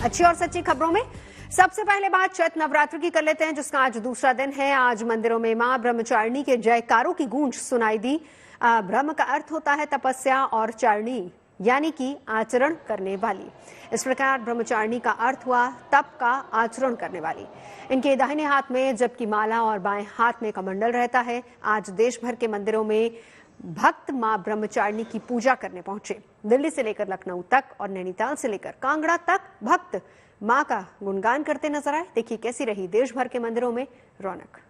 अच्छी और सच्ची खबरों में सबसे पहले बात चैत्र नवरात्र की कर लेते हैं, जिसका आज दूसरा दिन है। आज मंदिरों में मां ब्रह्मचारिणी के जयकारों की गूंज सुनाई दी। ब्रह्म का अर्थ होता है तपस्या और चारिणी यानी कि आचरण करने वाली। इस प्रकार ब्रह्मचारिणी का अर्थ हुआ तप का आचरण करने वाली। इनके दाहिने हाथ में जबकि माला और बाएं हाथ में कमंडल रहता है। आज देश भर के मंदिरों में भक्त मां ब्रह्मचारिणी की पूजा करने पहुंचे। दिल्ली से लेकर लखनऊ तक और नैनीताल से लेकर कांगड़ा तक भक्त मां का गुणगान करते नजर आए। देखिए कैसी रही देश भर के मंदिरों में रौनक।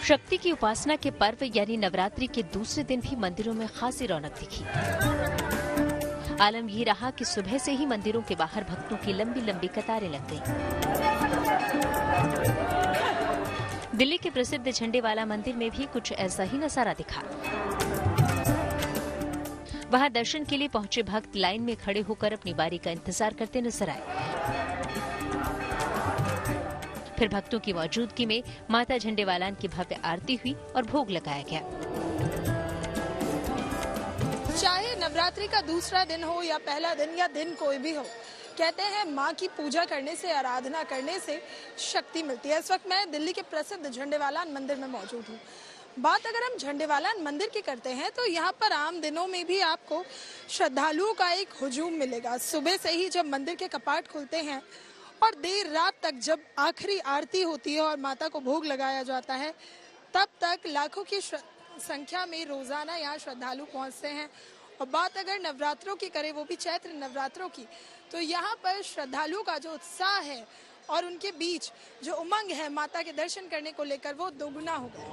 शक्ति की उपासना के पर्व यानी नवरात्रि के दूसरे दिन भी मंदिरों में खासी रौनक दिखी। आलम ये रहा कि सुबह से ही मंदिरों के बाहर भक्तों की लंबी लंबी कतारें लग गईं। दिल्ली के प्रसिद्ध झंडेवाला मंदिर में भी कुछ ऐसा ही नजारा दिखा। वहां दर्शन के लिए पहुंचे भक्त लाइन में खड़े होकर अपनी बारी का इंतजार करते नजर आए। फिर भक्तों की मौजूदगी में माता झंडेवालान की भव्य आरती हुई और भोग लगाया गया। चाहे नवरात्रि का दूसरा दिन हो या पहला दिन या दिन कोई भी हो, कहते हैं माँ की पूजा करने से, आराधना करने से शक्ति मिलती है। इस वक्त मैं दिल्ली के प्रसिद्ध झंडेवालान मंदिर में मौजूद हूँ। बात अगर हम झंडेवालान मंदिर की करते हैं तो यहाँ पर आम दिनों में भी आपको श्रद्धालुओं का एक हुजूम मिलेगा। सुबह से ही जब मंदिर के कपाट खुलते हैं और देर रात तक जब आखिरी आरती होती है और माता को भोग लगाया जाता है, तब तक लाखों की संख्या में रोजाना यहाँ श्रद्धालु पहुँचते हैं। और बात अगर नवरात्रों की करें, वो भी चैत्र नवरात्रों की, तो यहाँ पर श्रद्धालुओं का जो उत्साह है और उनके बीच जो उमंग है माता के दर्शन करने को लेकर, वो दोगुना हो गया।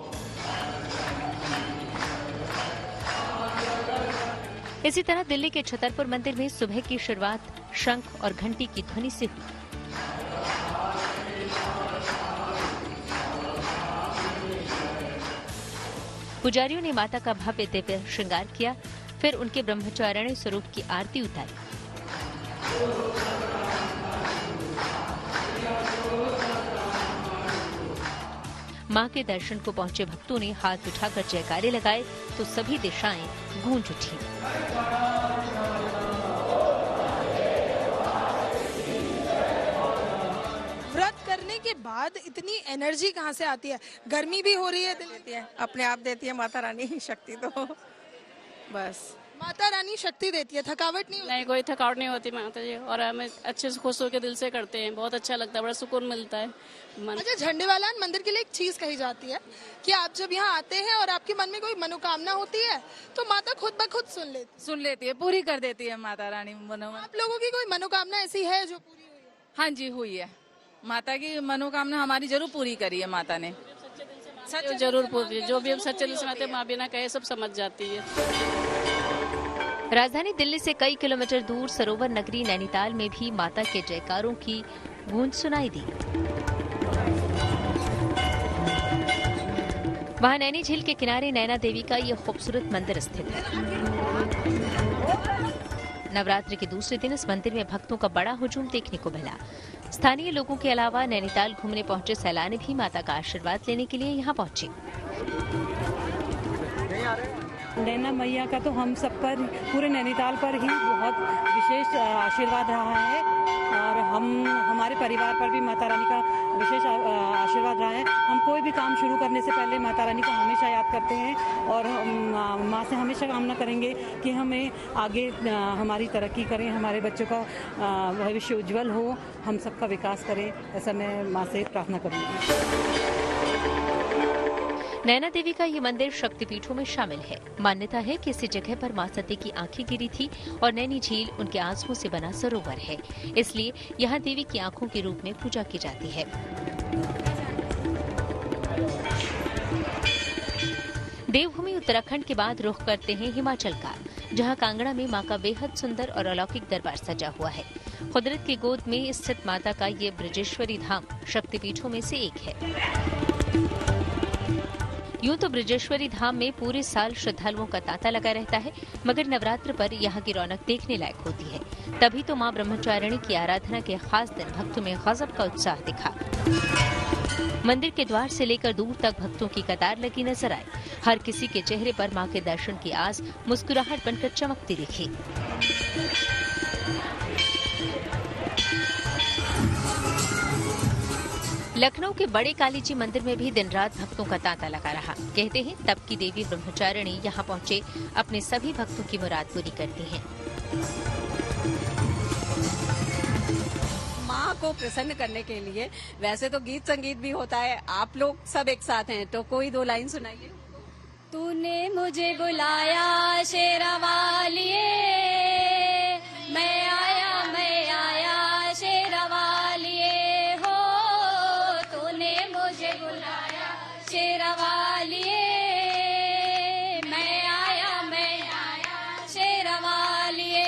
इसी तरह दिल्ली के छतरपुर मंदिर में सुबह की शुरुआत शंख और घंटी की ध्वनि से हुई। पुजारियों ने माता का भव्य दिव्य श्रृंगार किया, फिर उनके ब्रह्मचारिणी स्वरूप की आरती उतारी। मां के दर्शन को पहुंचे भक्तों ने हाथ उठाकर जयकारे लगाए तो सभी दिशाएं गूंज उठी। करने के बाद इतनी एनर्जी कहाँ से आती है? गर्मी भी हो रही है, देती है, अपने आप देती है माता रानी शक्ति। तो बस माता रानी शक्ति देती है, थकावट नहीं होती? नहीं, कोई थकावट नहीं होती माता जी, और हमें अच्छे से खुश होकर दिल से करते हैं। बहुत अच्छा लगता है, बड़ा सुकून मिलता है मन। अच्छा, झंडेवालान मंदिर के लिए एक चीज कही जाती है कि आप जब यहाँ आते हैं और आपके मन में कोई मनोकामना होती है तो माता खुद ब खुद सुन लेती है, पूरी कर देती है माता रानी। आप लोगों की कोई मनोकामना ऐसी है जो पूरी हुई है? हाँ जी, हुई है। माता की मनोकामना हमारी जरूर पूरी करी है माता ने। सच्चे जरूर पूरी, जो भी हम सच्चे दिल से माते माँ बिना कहे सब समझ जाती है। राजधानी दिल्ली से कई किलोमीटर दूर सरोवर नगरी नैनीताल में भी माता के जयकारों की गूंज सुनाई दी। वहां नैनी झील के किनारे नैना देवी का ये खूबसूरत मंदिर स्थित है। नवरात्रि के दूसरे दिन इस मंदिर में भक्तों का बड़ा हुजूम देखने को मिला। स्थानीय लोगों के अलावा नैनीताल घूमने पहुंचे सैलानी भी माता का आशीर्वाद लेने के लिए यहाँ पहुंचे। नैना मैया का तो हम सब पर, पूरे नैनीताल पर ही बहुत विशेष आशीर्वाद रहा है और हमारे परिवार पर भी माता रानी का विशेष आशीर्वाद रहा है। हम कोई भी काम शुरू करने से पहले माता रानी को हमेशा याद करते हैं और माँ से हमेशा कामना करेंगे कि हमें आगे हमारी तरक्की करें, हमारे बच्चों का भविष्य उज्जवल हो, हम सबका विकास करें, ऐसा मैं माँ से प्रार्थना करूँगी। नैना देवी का ये मंदिर शक्तिपीठों में शामिल है। मान्यता है कि इसी जगह पर मां सती की आंखें गिरी थी और नैनी झील उनके आंसुओं से बना सरोवर है, इसलिए यहाँ देवी की आंखों के रूप में पूजा की जाती है। देवभूमि उत्तराखंड के बाद रुख करते हैं हिमाचल का, जहाँ कांगड़ा में मां का बेहद सुंदर और अलौकिक दरबार सजा हुआ है। कुदरत की गोद में स्थित माता का ये ब्रजेश्वरी धाम शक्तिपीठों में से एक है। यूं तो ब्रजेश्वरी धाम में पूरे साल श्रद्धालुओं का तांता लगा रहता है, मगर नवरात्र पर यहाँ की रौनक देखने लायक होती है। तभी तो मां ब्रह्मचारिणी की आराधना के खास दिन भक्तों में गजब का उत्साह दिखा। मंदिर के द्वार से लेकर दूर तक भक्तों की कतार लगी नजर आई। हर किसी के चेहरे पर मां के दर्शन की आस मुस्कुराहट बनकर चमकती दिखी। लखनऊ के बड़े काली जी मंदिर में भी दिन रात भक्तों का तांता लगा रहा। कहते हैं तब की देवी ब्रह्मचारिणी यहाँ पहुँचे अपने सभी भक्तों की मुराद पूरी करती हैं। माँ को प्रसन्न करने के लिए वैसे तो गीत संगीत भी होता है, आप लोग सब एक साथ हैं तो कोई 2 लाइन सुनाइए। तूने मुझे बुलाया शेरा वालिए, मैं आया शेरा वालिए हो, तूने मुझे बुलाया शेरा वालिए, मैं आया शेरा वालिए।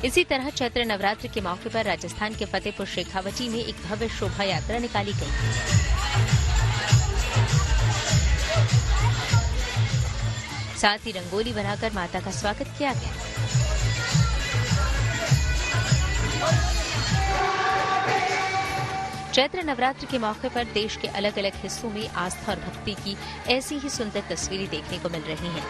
इसी तरह चैत्र नवरात्र के मौके पर राजस्थान के फतेहपुर शेखावटी में एक भव्य शोभा यात्रा निकाली गई। साथ ही रंगोली बनाकर माता का स्वागत किया गया। चैत्र नवरात्र के मौके पर देश के अलग अलग हिस्सों में आस्था और भक्ति की ऐसी ही सुंदर तस्वीरें देखने को मिल रही हैं।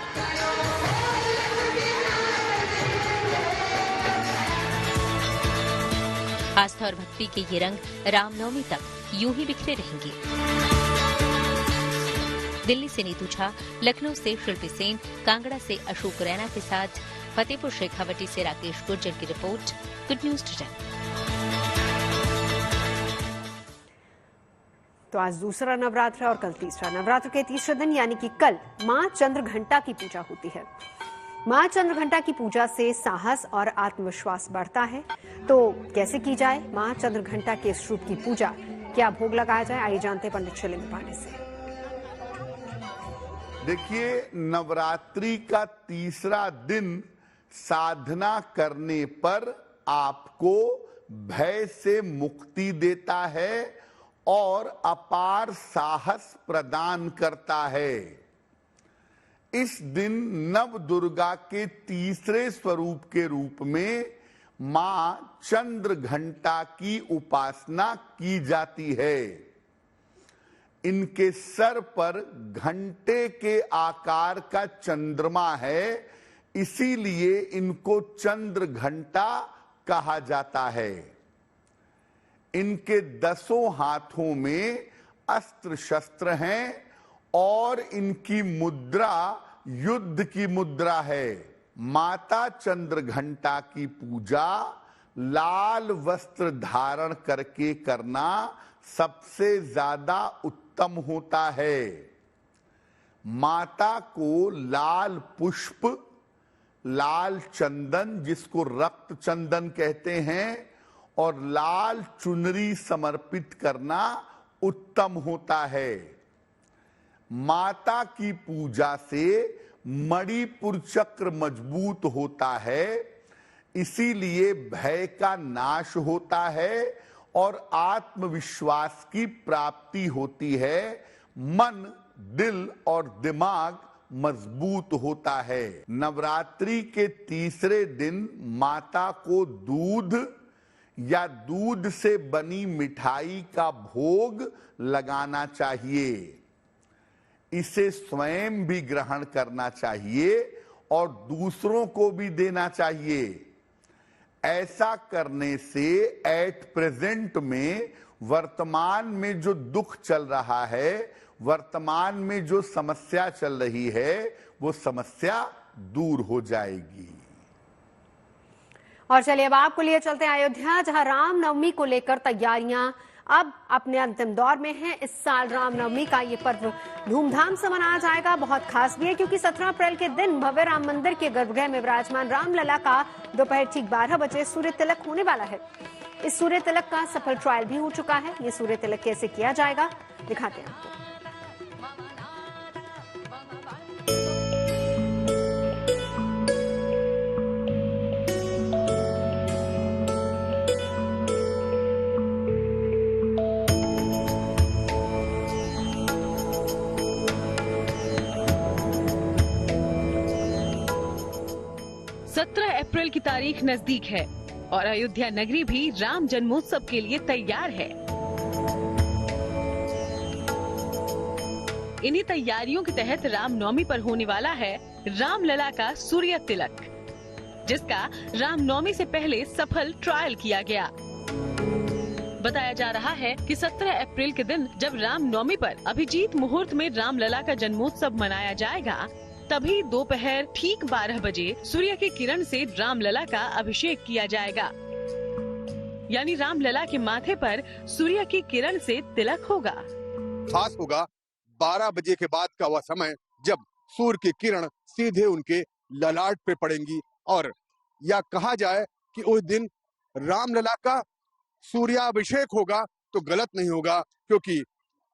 आस्था और भक्ति के ये रंग रामनवमी तक यूं ही बिखरे रहेंगे। दिल्ली से नीतू झा, लखनऊ से शिल्पी सेन, कांगड़ा से अशोक रैना के साथ फतेहपुर शेखावटी से राकेश गुर्जर की रिपोर्ट। Good news today. तो आज दूसरा नवरात्र और कल तीसरा। नवरात्र के तीसरे दिन यानी कि कल मां चंद्रघंटा की पूजा होती है। मां चंद्रघंटा की पूजा से साहस और आत्मविश्वास बढ़ता है। तो कैसे की जाए मां चंद्रघंटा के इस रूप की पूजा, क्या भोग लगाया जाए, आइए जानते हैं पंडित शिवलिंग पांडे से। देखिए, नवरात्रि का तीसरा दिन साधना करने पर आपको भय से मुक्ति देता है और अपार साहस प्रदान करता है। इस दिन नव दुर्गा के तीसरे स्वरूप के रूप में मां चंद्रघंटा की उपासना की जाती है। इनके सर पर घंटे के आकार का चंद्रमा है, इसीलिए इनको चंद्रघंटा कहा जाता है। इनके 10 हाथों में अस्त्र शस्त्र हैं और इनकी मुद्रा युद्ध की मुद्रा है। माता चंद्रघंटा की पूजा लाल वस्त्र धारण करके करना सबसे ज्यादा उत्तम होता है। माता को लाल पुष्प, लाल चंदन जिसको रक्त चंदन कहते हैं, और लाल चुनरी समर्पित करना उत्तम होता है। माता की पूजा से मणिपुर चक्र मजबूत होता है, इसीलिए भय का नाश होता है और आत्मविश्वास की प्राप्ति होती है। मन, दिल और दिमाग मजबूत होता है। नवरात्रि के तीसरे दिन माता को दूध या दूध से बनी मिठाई का भोग लगाना चाहिए। इसे स्वयं भी ग्रहण करना चाहिए और दूसरों को भी देना चाहिए। ऐसा करने से एट प्रेजेंट में, वर्तमान में जो दुख चल रहा है, वर्तमान में जो समस्या चल रही है, वो समस्या दूर हो जाएगी। और चलिए अब आपको लिए चलते हैं अयोध्या, जहां रामनवमी को लेकर तैयारियां अब अपने अंतिम दौर में हैं। इस साल रामनवमी का ये पर्व धूमधाम से मनाया जाएगा। बहुत खास भी है क्योंकि 17 अप्रैल के दिन भव्य राम मंदिर के गर्भगृह में विराजमान रामलला का दोपहर ठीक 12 बजे सूर्य तिलक होने वाला है। इस सूर्य तिलक का सफल ट्रायल भी हो चुका है। ये सूर्य तिलक कैसे किया जाएगा दिखाते हैं आपको। 17 अप्रैल की तारीख नजदीक है और अयोध्या नगरी भी राम जन्मोत्सव के लिए तैयार है। इन्हीं तैयारियों के तहत रामनवमी पर होने वाला है रामलला का सूर्य तिलक, जिसका रामनवमी से पहले सफल ट्रायल किया गया। बताया जा रहा है कि 17 अप्रैल के दिन जब रामनवमी पर अभिजीत मुहूर्त में रामलला का जन्मोत्सव मनाया जाएगा, तभी दोपहर ठीक 12 बजे सूर्य की किरण से रामलला का अभिषेक किया जाएगा। यानी रामलला के माथे पर सूर्य की किरण से तिलक होगा। खास होगा 12 बजे के बाद का वह समय जब सूर्य की किरण सीधे उनके ललाट पे पड़ेंगी, और या कहा जाए कि उस दिन रामलला का सूर्याभिषेक होगा तो गलत नहीं होगा, क्योंकि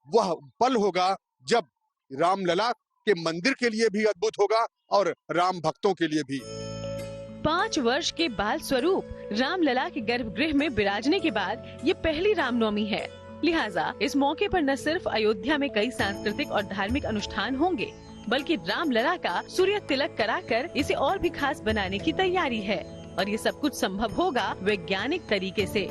वह पल होगा जब रामलला के मंदिर के लिए भी अद्भुत होगा और राम भक्तों के लिए भी। 5 वर्ष के बाल स्वरूप रामलला के गर्भगृह में विराजने के बाद ये पहली रामनवमी है। लिहाजा इस मौके पर न सिर्फ अयोध्या में कई सांस्कृतिक और धार्मिक अनुष्ठान होंगे, बल्कि रामलला का सूर्य तिलक कराकर इसे और भी खास बनाने की तैयारी है। और ये सब कुछ संभव होगा वैज्ञानिक तरीके से।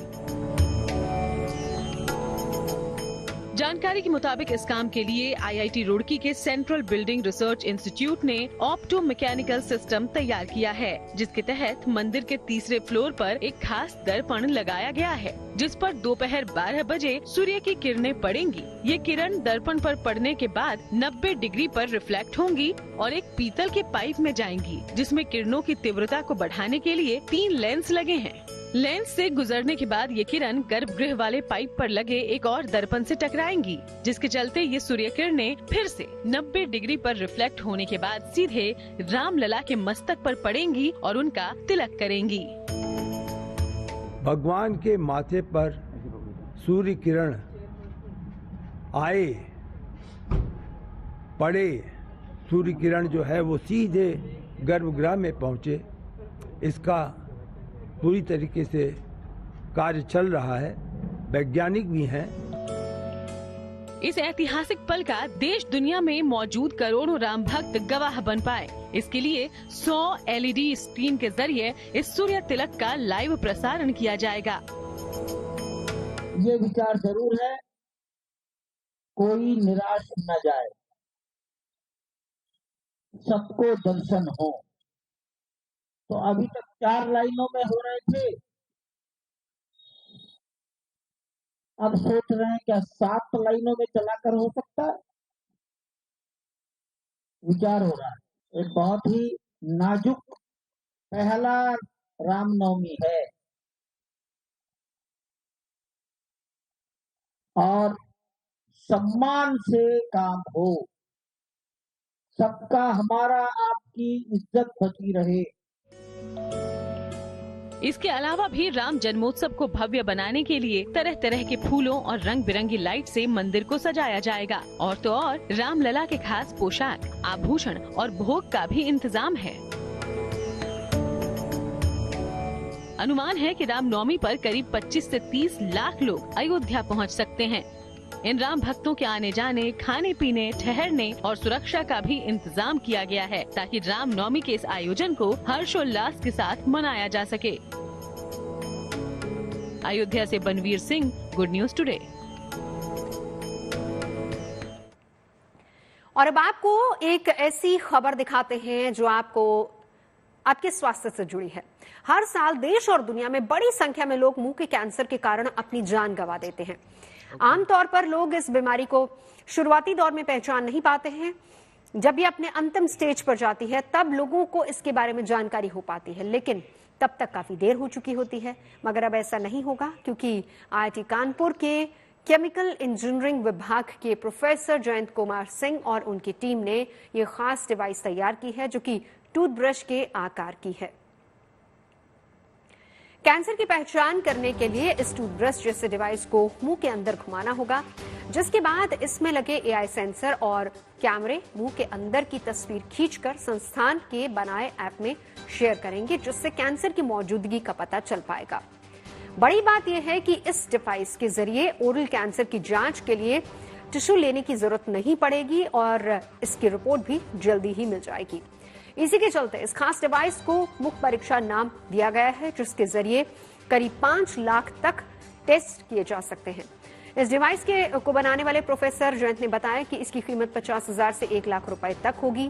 जानकारी के मुताबिक इस काम के लिए IIT रुड़की के सेंट्रल बिल्डिंग रिसर्च इंस्टीट्यूट ने ऑप्टो मैकेनिकल सिस्टम तैयार किया है, जिसके तहत मंदिर के तीसरे फ्लोर पर एक खास दर्पण लगाया गया है, जिस पर दोपहर 12 बजे सूर्य की किरणें पड़ेंगी। ये किरण दर्पण पर पड़ने के बाद 90 डिग्री पर रिफ्लेक्ट होंगी और एक पीतल के पाइप में जाएंगी, जिसमें किरणों की तीव्रता को बढ़ाने के लिए 3 लेंस लगे हैं। लेंस से गुजरने के बाद ये किरण गर्भगृह वाले पाइप पर लगे एक और दर्पण से टकराएंगी, जिसके चलते ये सूर्य किरणें फिर से 90 डिग्री पर रिफ्लेक्ट होने के बाद सीधे रामलला के मस्तक पर पड़ेंगी और उनका तिलक करेंगी। भगवान के माथे पर सूर्य किरण आए, पड़े, सूर्य किरण जो है वो सीधे गर्भगृह में पहुंचे, इसका पूरी तरीके से कार्य चल रहा है। वैज्ञानिक भी हैं। इस ऐतिहासिक पल का देश दुनिया में मौजूद करोड़ों राम भक्त गवाह बन पाए। इसके लिए 100 LED स्क्रीन के जरिए इस सूर्य तिलक का लाइव प्रसारण किया जाएगा। ये विचार जरूर है, कोई निराश न जाए, सबको दर्शन हो। तो अभी तक 4 लाइनों में हो रहे थे, अब सोच रहे हैं क्या 7 लाइनों में चलाकर हो सकता है। विचार हो रहा है। एक बहुत ही नाजुक पहला रामनवमी है और सम्मान से काम हो, सबका हमारा आपकी इज्जत बची रहे। इसके अलावा भी राम जन्मोत्सव को भव्य बनाने के लिए तरह तरह के फूलों और रंग बिरंगी लाइट से मंदिर को सजाया जाएगा। और तो और रामलला के खास पोशाक, आभूषण और भोग का भी इंतजाम है। अनुमान है कि रामनवमी पर करीब 25 से 30 लाख लोग अयोध्या पहुंच सकते हैं। इन राम भक्तों के आने जाने, खाने पीने, ठहरने और सुरक्षा का भी इंतजाम किया गया है, ताकि रामनवमी के इस आयोजन को हर्षोल्लास के साथ मनाया जा सके। अयोध्या से Banvir Singh, good news today. और अब आपको एक ऐसी खबर दिखाते हैं जो आपके स्वास्थ्य से जुड़ी है। हर साल देश और दुनिया में बड़ी संख्या में लोग मुंह के कैंसर के कारण अपनी जान गंवा देते हैं। आमतौर पर लोग इस बीमारी को शुरुआती दौर में पहचान नहीं पाते हैं। जब ये अपने अंतिम स्टेज पर जाती है तब लोगों को इसके बारे में जानकारी हो पाती है, लेकिन तब तक काफी देर हो चुकी होती है। मगर अब ऐसा नहीं होगा, क्योंकि IIT कानपुर के केमिकल इंजीनियरिंग विभाग के प्रोफेसर जयंत कुमार सिंह और उनकी टीम ने ये खास डिवाइस तैयार की है, जो कि टूथब्रश के आकार की है। कैंसर की पहचान करने के लिए इस टूथब्रश जैसे डिवाइस को मुंह के अंदर घुमाना होगा, जिसके बाद इसमें लगे AI सेंसर और कैमरे मुंह के अंदर की तस्वीर खींचकर संस्थान के बनाए ऐप में शेयर करेंगे, जिससे कैंसर की मौजूदगी का पता चल पाएगा। बड़ी बात यह है कि इस डिवाइस के जरिए ओरल कैंसर की जांच के लिए टिश्यू लेने की जरूरत नहीं पड़ेगी और इसकी रिपोर्ट भी जल्दी ही मिल जाएगी। इसी के चलते इस खास डिवाइस को मुख परीक्षा नाम दिया गया है, जिसके जरिए करीब 5 लाख तक टेस्ट किए जा सकते हैं। इस डिवाइस को बनाने वाले प्रोफेसर जयंत ने बताया कि इसकी कीमत 50,000 से 1 लाख रुपए तक होगी।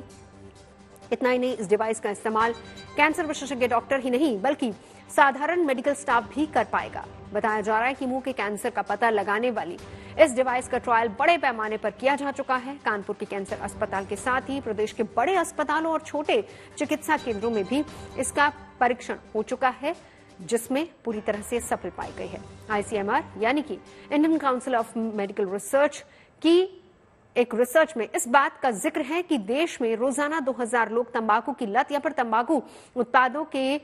इतना ही नहीं, इस डिवाइस का इस्तेमाल कैंसर विशेषज्ञ डॉक्टर ही नहीं बल्कि साधारण मेडिकल स्टाफ भी कर पाएगा। बताया जा रहा है कि मुंह के कैंसर का पता लगाने वाली इस डिवाइस का ट्रायल बड़े पैमाने पर किया जा चुका है। कानपुर के कैंसर अस्पताल के साथ ही प्रदेश के बड़े अस्पतालों और छोटे चिकित्सा केंद्रों में भी इसका परीक्षण हो चुका है, जिसमें पूरी तरह से सफल पाई गई है। ICMR यानी कि Indian council of medical research की एक रिसर्च में इस बात का जिक्र है कि देश में रोजाना 2000 लोग तंबाकू की लत या फिर तंबाकू उत्पादों के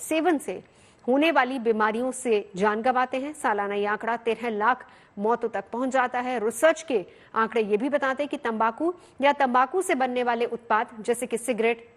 सेवन से होने वाली बीमारियों से जान गंवाते हैं। सालाना ये आंकड़ा 13 लाख मौतों तक पहुंच जाता है। रिसर्च के आंकड़े ये भी बताते हैं कि तंबाकू या तंबाकू से बनने वाले उत्पाद जैसे कि सिगरेट,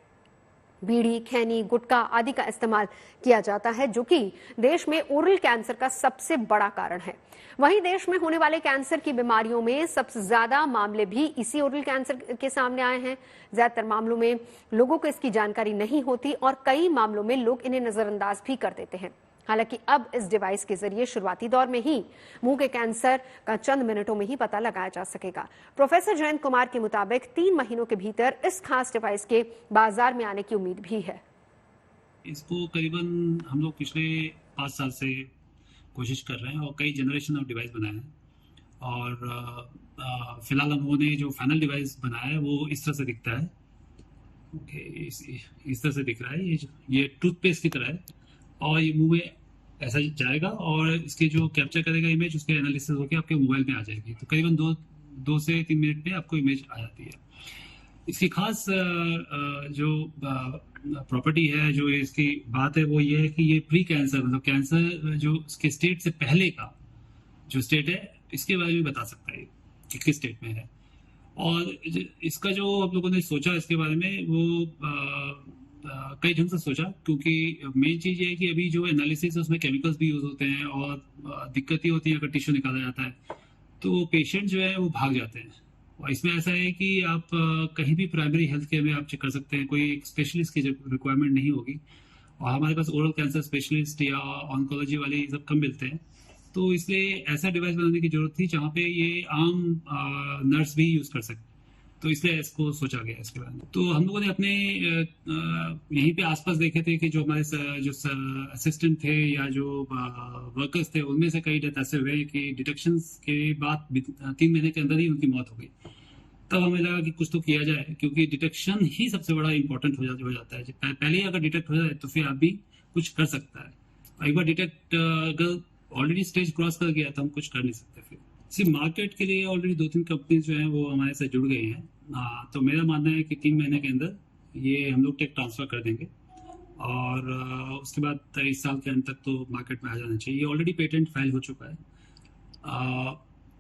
बीड़ी, खैनी, गुटखा आदि का इस्तेमाल किया जाता है, जो कि देश में ओरल कैंसर का सबसे बड़ा कारण है। वहीं देश में होने वाले कैंसर की बीमारियों में सबसे ज्यादा मामले भी इसी ओरल कैंसर के सामने आए हैं। ज्यादातर मामलों में लोगों को इसकी जानकारी नहीं होती और कई मामलों में लोग इन्हें नजरअंदाज भी कर देते हैं। हालांकि अब इस डिवाइस के जरिए शुरुआती दौर में ही मुंह के कैंसर का चंद मिनटों में ही पता लगाया जा सकेगा। प्रोफेसर जयंत कुमार के मुताबिक 3 महीनों के भीतर इस खास डिवाइस के बाजार में आने की उम्मीद भी है। इसको करीबन हम लोग पिछले 5 साल से कोशिश कर रहे हैं और कई जनरेशन ऑफ डिवाइस बनाए हैं और फिलहाल हम लोगों ने जो फाइनल डिवाइस बनाया है वो इस तरह से दिखता है। इस तरह से दिख रहा है। ये टूथपेस्ट की तरह है और ये मुंह में ऐसा जाएगा और इसके जो कैप्चर करेगा इमेज, उसके एनालिसिस होकर आपके मोबाइल में आ जाएगी। तो करीबन 2 से 3 मिनट में आपको इमेज आ जाती है। इसकी खास जो प्रॉपर्टी है, जो इसकी बात है, वो ये है कि ये प्री कैंसर मतलब कैंसर जो इसके स्टेट से पहले का जो स्टेट है, इसके बारे में बता सकता है कि किस स्टेट में है। और इसका जो आप लोगों ने सोचा इसके बारे में, वो कई ढंग से सोचा, क्योंकि मेन चीज ये है कि अभी जो एनालिसिस है उसमें केमिकल्स भी यूज होते हैं और दिक्कत ही होती है अगर टिश्यू निकाला जाता है तो पेशेंट जो है वो भाग जाते हैं। और इसमें ऐसा है कि आप कहीं भी प्राइमरी हेल्थ केयर में आप चेक कर सकते हैं, कोई स्पेशलिस्ट की रिक्वायरमेंट नहीं होगी। और हमारे पास ओरल कैंसर स्पेशलिस्ट या ऑन्कोलॉजी वाले ये सब कम मिलते हैं, तो इसलिए ऐसा डिवाइस बनाने की जरूरत थी जहाँ पे ये आम नर्स भी यूज कर सकते। तो इसलिए इसको सोचा गया इसके बारे में। तो हम लोगों ने अपने यहीं पे आसपास देखे थे कि जो हमारे जो असिस्टेंट थे या जो वर्कर्स थे, उनमें से कई डेथ ऐसे हुए कि डिटेक्शन के बाद 3 महीने के अंदर ही उनकी मौत हो गई। तब हमें लगा कि कुछ तो किया जाए, क्योंकि डिटेक्शन ही सबसे बड़ा इंपॉर्टेंट हो जाता है। पहले ही अगर डिटेक्ट हो जाए तो फिर आप भी कुछ कर सकता है। एक बार डिटेक्ट अगर ऑलरेडी स्टेज क्रॉस कर गया तो हम कुछ कर नहीं सकते। फिर सिर्फ मार्केट के लिए ऑलरेडी 2-3 कंपनीज जो हैं वो हमारे साथ जुड़ गई हैं। तो मेरा मानना है कि 3 महीने के अंदर ये हम लोग टेक ट्रांसफर कर देंगे और उसके बाद इस साल के अंत तक तो मार्केट में आ जाना चाहिए। ये ऑलरेडी पेटेंट फाइल हो चुका है।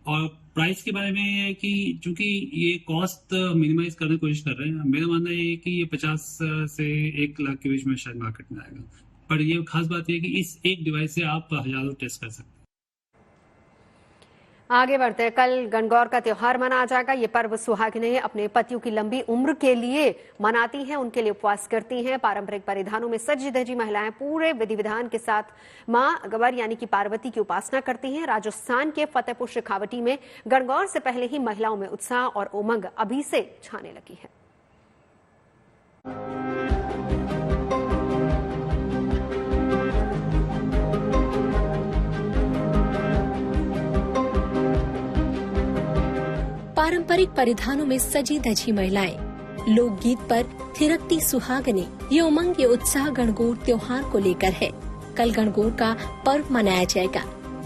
और प्राइस के बारे में ये है कि चूंकि ये कॉस्ट मिनिमाइज करने की कोशिश कर रहे हैं, मेरा मानना ये है कि ये 50 से 1 लाख के बीच में शायद मार्केट में आएगा। पर ये खास बात ये है कि इस एक डिवाइस से आप हजारों टेस्ट कर सकते हैं। आगे बढ़ते हैं। कल गणगौर का त्योहार मनाया जाएगा। ये पर्व सुहागिनें अपने पतियों की लंबी उम्र के लिए मनाती हैं, उनके लिए उपवास करती हैं। पारंपरिक परिधानों में सजी धजी महिलाएं पूरे विधि विधान के साथ मां गबर यानी कि पार्वती की उपासना करती हैं। राजस्थान के फतेहपुर शेखावटी में गणगौर से पहले ही महिलाओं में उत्साह और उमंग अभी से छाने लगी है। पारंपरिक परिधानों में सजी धजी महिलाएं, लोकगीत पर थिरकती सुहागनें, ये उमंग ये उत्साह गणगौर त्योहार को लेकर है। कल गणगौर का पर्व मनाया जाएगा,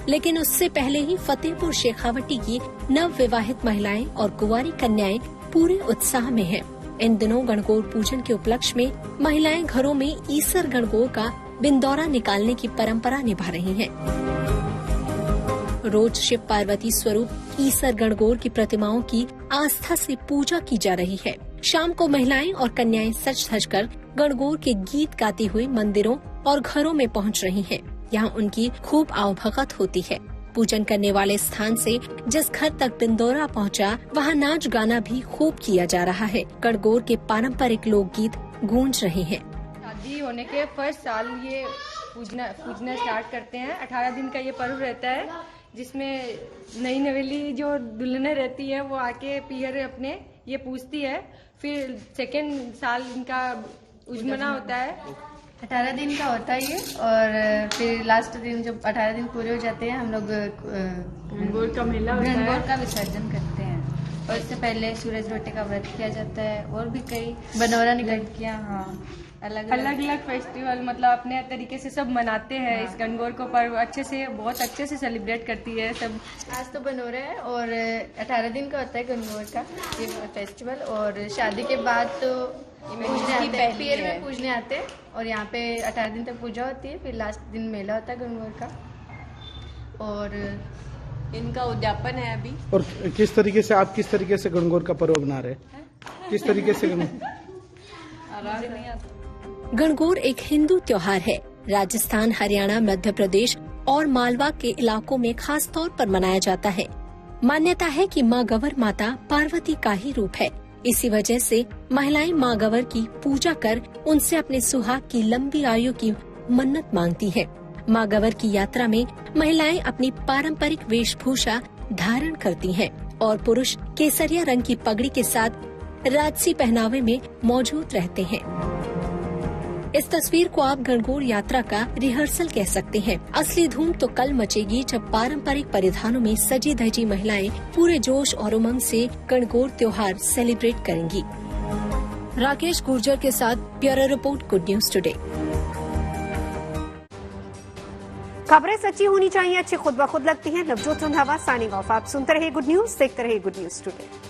लेकिन उससे पहले ही फतेहपुर शेखावटी की नव विवाहित महिलाएं और कुंवारी कन्याएं पूरे उत्साह में हैं। इन दिनों गणगौर पूजन के उपलक्ष्य में महिलाएं घरों में ईसर गणगौर का बिंदौरा निकालने की परंपरा निभा रही हैं। रोज शिव पार्वती स्वरूप ईसर गणगौर की प्रतिमाओं की आस्था से पूजा की जा रही है। शाम को महिलाएं और कन्याएं सज धज कर गणगौर के गीत गाते हुए मंदिरों और घरों में पहुंच रही हैं। यहाँ उनकी खूब आवभगत होती है। पूजन करने वाले स्थान से जिस घर तक बिंदौरा पहुंचा, वहाँ नाच गाना भी खूब किया जा रहा है। गणगौर के पारंपरिक लोकगीत गूंज रहे हैं। शादी होने के फर्स्ट साल ये पूजना स्टार्ट करते हैं। 18 दिन का ये पर्व रहता है, जिसमें नई नवेली जो दुल्हनें रहती है वो आके पीहर अपने ये पूछती है। फिर सेकेंड साल इनका उजमना होता है। 18 दिन का होता है ये, और फिर लास्ट दिन जब 18 दिन पूरे हो जाते हैं हम लोग गणगौर का मेला होता है, गणगौर का विसर्जन करते हैं। और इससे पहले सूरज रोटे का व्रत किया जाता है और भी कई बनौरा निकटियाँ। हाँ, अलग अलग फेस्टिवल मतलब अपने तरीके से सब मनाते हैं। इस गणगौर को पर्व अच्छे से बहुत अच्छे से सेलिब्रेट करती है सब। आज तो बनौरा है और 18 दिन का होता है गणगौर का ये फेस्टिवल। और शादी के बाद तो पूजने आते हैं, पीर में पूजने आते हैं और यहाँ पे 18 दिन तक पूजा होती है। फिर लास्ट दिन मेला होता है गणगौर का और इनका उद्यापन है अभी। और किस तरीके से आप किस तरीके से गणगौर का पर्व बना रहे हैं? किस तरीके से? गणगौर एक हिंदू त्योहार है। राजस्थान, हरियाणा, मध्य प्रदेश और मालवा के इलाकों में खास तौर पर मनाया जाता है। मान्यता है कि माँ गवर माता पार्वती का ही रूप है। इसी वजह से महिलाएं माँ गवर की पूजा कर उनसे अपने सुहाग की लंबी आयु की मन्नत मांगती हैं। माँ गवर की यात्रा में महिलाएं अपनी पारंपरिक वेशभूषा धारण करती हैं और पुरुष केसरिया रंग की पगड़ी के साथ राजसी पहनावे में मौजूद रहते हैं। इस तस्वीर को आप गणगौर यात्रा का रिहर्सल कह सकते हैं। असली धूम तो कल मचेगी जब पारंपरिक परिधानों में सजी धजी महिलाएं पूरे जोश और उमंग से गणगौर त्योहार सेलिब्रेट करेंगी। राकेश गुर्जर के साथ bureau report, good news today. खबरें सच्ची होनी चाहिए, अच्छी खुद ब खुद लगती हैं। Navjot Randhawa signing off. आप सुनते रहिए गुड न्यूज, देखते रहिए गुड न्यूज टुडे।